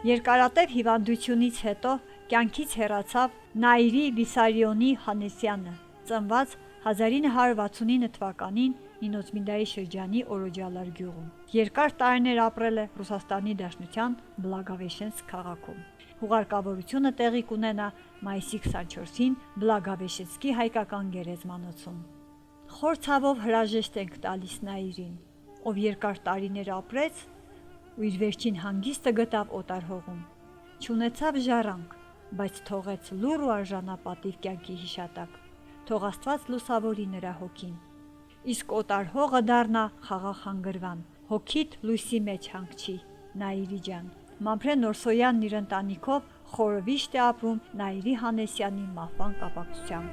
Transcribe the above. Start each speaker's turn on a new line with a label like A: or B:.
A: Երկարատև հիվանդությունից հետո կյանքից հեռացավ Նաիրի Վիսարիոնի Հանեսյանը, ծնված 1969 թվականին Նինոցմինդայի շրջանի Օրոջալար գյուղում։ Երկար տարիներ ապրել է Ռուսաստանի Դաշնության Բլագավեշենսկ քաղաքում։ Հուղարկավորությունը տեղի կունենա մայիսի 24-ին Բլագավեշենսկի հայկական գերեզմանոցում։ Խոր ցավով հրաժեշտ ենք տալիս Նաիրին, ով երկար տարիներ ապրեց ու իր վերջին հանգիստը գտավ Օտարհողում։ Չունեցավ ժառանգ, բայց թողեց լուռ ու արժանապատիվ կյանքի հիշատակ։ Թող Աստված լուսավորի նրա հոգին։ Իսկ Օտարհողը դառնա խաղաղ հանգրվան, հոգիդ լույսի մեջ հանգչի, Նաիրի ջան։ Մամփրե Նորսոյանն իր ընտանիքով խորը վիշտ է ապրում Նաիրի Հանեսյանի մահվան կապակցությամբ։